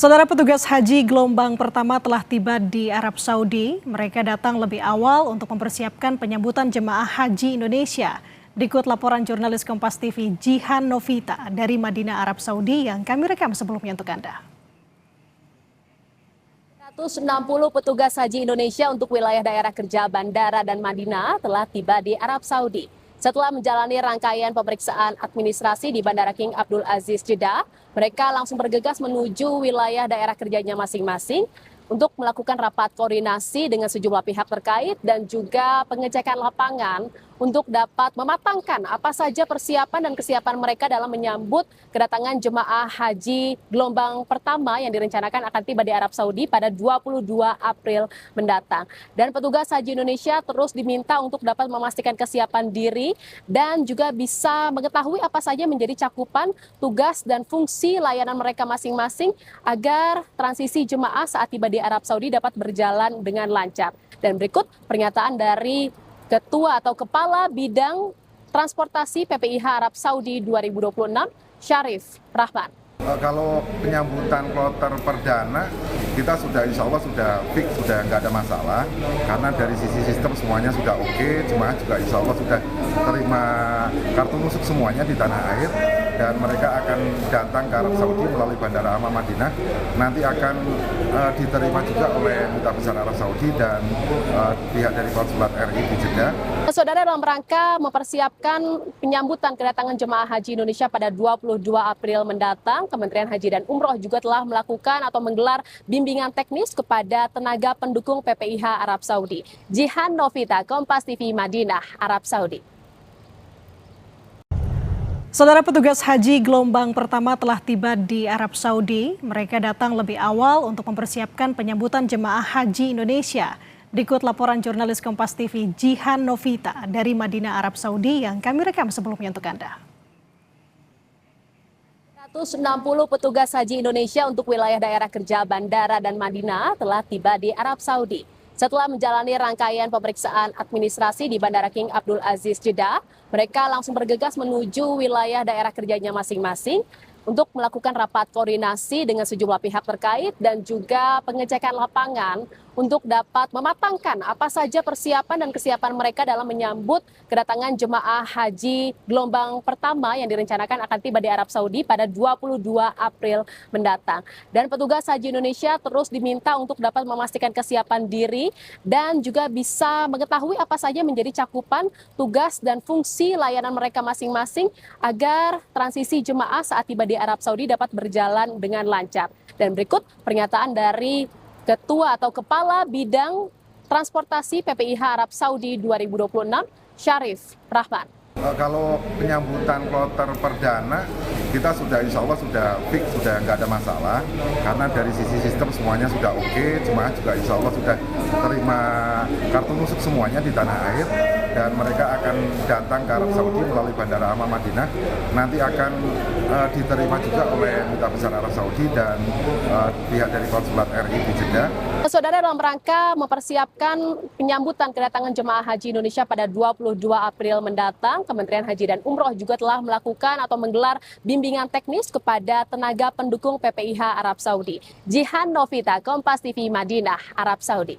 Saudara petugas haji gelombang pertama telah tiba di Arab Saudi. Mereka datang lebih awal untuk mempersiapkan penyambutan jemaah haji Indonesia. Berikut laporan jurnalis Kompas TV Jihan Novita dari Madinah, Arab Saudi yang kami rekam sebelumnya untuk Anda. 160 petugas haji Indonesia untuk wilayah daerah kerja Bandara dan Madinah telah tiba di Arab Saudi. Setelah menjalani rangkaian pemeriksaan administrasi di Bandara King Abdul Aziz Jeddah, mereka langsung bergegas menuju wilayah daerah kerjanya masing-masing untuk melakukan rapat koordinasi dengan sejumlah pihak terkait dan juga pengecekan lapangan untuk dapat mematangkan apa saja persiapan dan kesiapan mereka dalam menyambut kedatangan jemaah haji gelombang pertama yang direncanakan akan tiba di Arab Saudi pada 22 April mendatang. Dan petugas haji Indonesia terus diminta untuk dapat memastikan kesiapan diri dan juga bisa mengetahui apa saja menjadi cakupan tugas dan fungsi layanan mereka masing-masing agar transisi jemaah saat tiba di Arab Saudi dapat berjalan dengan lancar. Dan berikut pernyataan dari Ketua atau Kepala Bidang Transportasi PPIH Arab Saudi 2026, Syarif Rahman. Kalau penyambutan kloter perdana, kita sudah insya Allah sudah fix, sudah nggak ada masalah. Karena dari sisi sistem semuanya sudah oke, jemaah juga insya Allah sudah terima kartu nusuk semuanya di tanah air. Dan mereka akan datang ke Arab Saudi melalui Bandara Amma Madinah. Nanti akan diterima juga oleh Duta Besar Arab Saudi dan pihak dari Konsulat RI di Jeddah. Saudara, dalam rangka mempersiapkan penyambutan kedatangan jemaah haji Indonesia pada 22 April mendatang, Kementerian Haji dan Umroh juga telah melakukan atau menggelar bimbingan teknis kepada tenaga pendukung PPIH Arab Saudi. Jihan Novita, Kompas TV Madinah, Arab Saudi. Saudara petugas haji gelombang pertama telah tiba di Arab Saudi. Mereka datang lebih awal untuk mempersiapkan penyambutan jemaah haji Indonesia. Berikut laporan jurnalis Kompas TV Jihan Novita dari Madinah, Arab Saudi yang kami rekam sebelumnya untuk Anda. 160 petugas haji Indonesia untuk wilayah daerah kerja Bandara dan Madinah telah tiba di Arab Saudi. Setelah menjalani rangkaian pemeriksaan administrasi di Bandara King Abdul Aziz Jeddah, mereka langsung bergegas menuju wilayah daerah kerjanya masing-masing untuk melakukan rapat koordinasi dengan sejumlah pihak terkait dan juga pengecekan lapangan untuk dapat mematangkan apa saja persiapan dan kesiapan mereka dalam menyambut kedatangan jemaah haji gelombang pertama yang direncanakan akan tiba di Arab Saudi pada 22 April mendatang. Dan petugas haji Indonesia terus diminta untuk dapat memastikan kesiapan diri dan juga bisa mengetahui apa saja menjadi cakupan tugas dan fungsi layanan mereka masing-masing agar transisi jemaah saat tiba di Arab Saudi dapat berjalan dengan lancar. Dan berikut pernyataan dari Ketua atau Kepala Bidang Transportasi PPIH Arab Saudi 2026, Syarif Rahman. Kalau penyambutan kloter perdana, kita sudah insya Allah sudah fix, sudah nggak ada masalah. Karena dari sisi sistem semuanya sudah oke, jemaah juga insya Allah sudah terima kartu nusuk semuanya di tanah air. Dan mereka akan datang ke Arab Saudi melalui Bandara Amma Madinah. Nanti akan diterima juga oleh Duta Besar Arab Saudi dan pihak dari Konsulat RI di Jeddah. Saudara, dalam rangka mempersiapkan penyambutan kedatangan jemaah haji Indonesia pada 22 April mendatang, Kementerian Haji dan Umroh juga telah melakukan atau menggelar bimbingan teknis kepada tenaga pendukung PPIH Arab Saudi. Jihan Novita, Kompas TV Madinah, Arab Saudi.